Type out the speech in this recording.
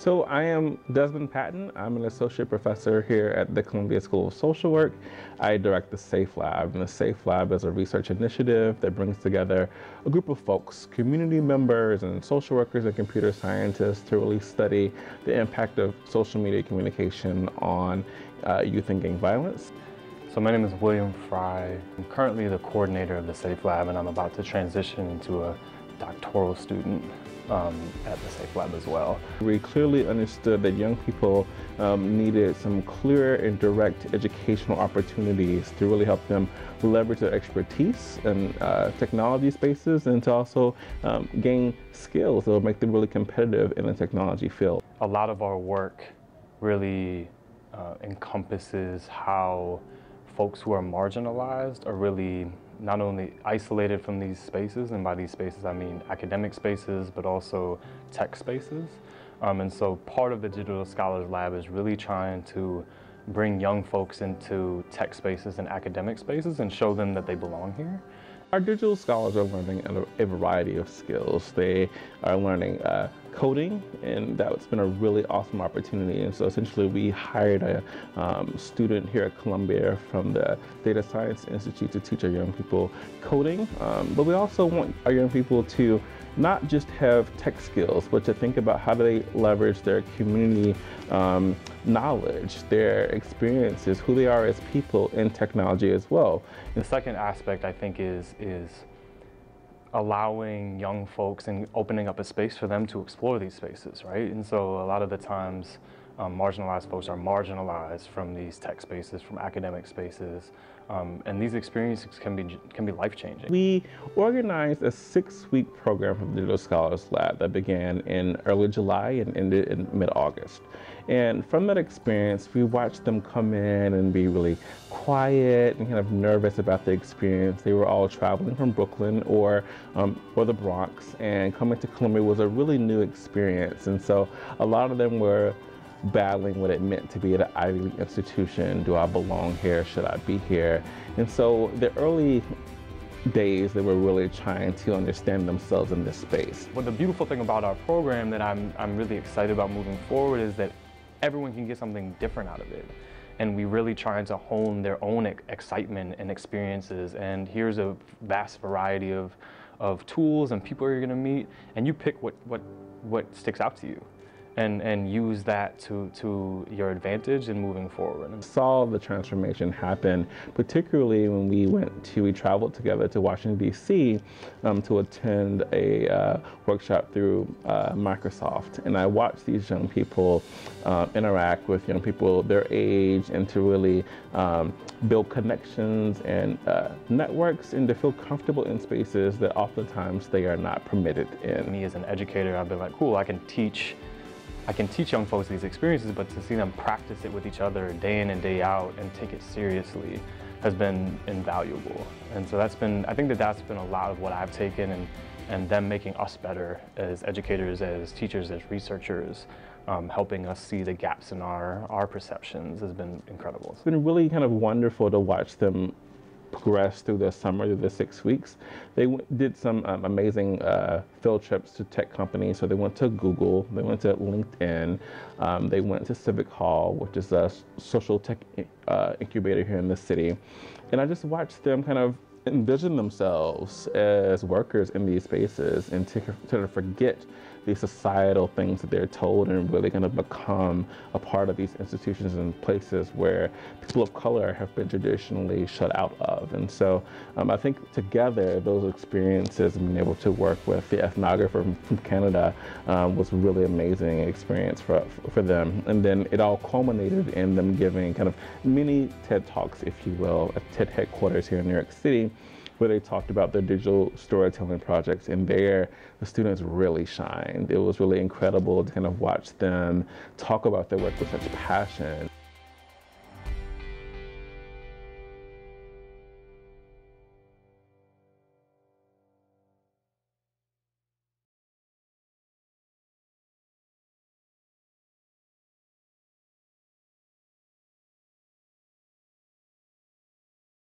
So I am Desmond Patton. I'm an associate professor here at the Columbia School of Social Work. I direct the SAFE Lab, and the SAFE Lab is a research initiative that brings together a group of folks, community members and social workers and computer scientists, to really study the impact of social media communication on youth and gang violence. So my name is William Fry. I'm currently the coordinator of the SAFE Lab, and I'm about to transition into a doctoral student at the SAFE Lab as well. We clearly understood that young people needed some clear and direct educational opportunities to really help them leverage their expertise in technology spaces, and to also gain skills that will make them really competitive in the technology field. A lot of our work really encompasses how folks who are marginalized are really not only isolated from these spaces, and by these spaces I mean academic spaces, but also tech spaces. And so part of the Digital Scholars Lab is really trying to bring young folks into tech spaces and academic spaces and show them that they belong here. Our digital scholars are learning a variety of skills. They are learning coding, and that's been a really awesome opportunity. And so essentially we hired a student here at Columbia from the Data Science Institute to teach our young people coding. But we also want our young people to not just have tech skills, but to think about how do they leverage their community knowledge, their experiences, who they are as people in technology as well. The second aspect, I think, is allowing young folks and opening up a space for them to explore these spaces, right? And so a lot of the times, marginalized folks are marginalized from these tech spaces, from academic spaces, and these experiences can be life-changing. We organized a 6-week program for the Digital Scholars Lab that began in early July and ended in mid-August. And from that experience, we watched them come in and be really quiet and kind of nervous about the experience. They were all traveling from Brooklyn or the Bronx, and coming to Columbia was a really new experience. And so a lot of them were battling what it meant to be at an Ivy League institution. Do I belong here? Should I be here? And so the early days, they were really trying to understand themselves in this space. But the beautiful thing about our program that I'm really excited about moving forward is that everyone can get something different out of it. And we really trying to hone their own excitement and experiences. And here's a vast variety of tools and people you're gonna meet, and you pick what sticks out to you. And use that to your advantage in moving forward. I saw the transformation happen, particularly when we traveled together to Washington, D.C. To attend a workshop through Microsoft. And I watched these young people interact with young people their age, and to really build connections and networks, and to feel comfortable in spaces that oftentimes they are not permitted in. Me as an educator, I've been like, cool, I can teach young folks these experiences, but to see them practice it with each other day in and day out and take it seriously has been invaluable. And so that's been a lot of what I've taken, and them making us better as educators, as teachers, as researchers, helping us see the gaps in our perceptions has been incredible. It's been really kind of wonderful to watch them progress through the summer, through the 6 weeks. They did some amazing field trips to tech companies. So they went to Google, they went to LinkedIn, they went to Civic Hall, which is a social tech incubator here in the city. And I just watched them kind of envision themselves as workers in these spaces, and to forget the societal things that they're told, and really kind of become a part of these institutions and places where people of color have been traditionally shut out of. And so I think together those experiences, and being able to work with the ethnographer from Canada was a really amazing experience for them. And then it all culminated in them giving kind of mini TED Talks, if you will, at TED headquarters here in New York City, where they talked about their digital storytelling projects, and there the students really shined. It was really incredible to kind of watch them talk about their work with such passion.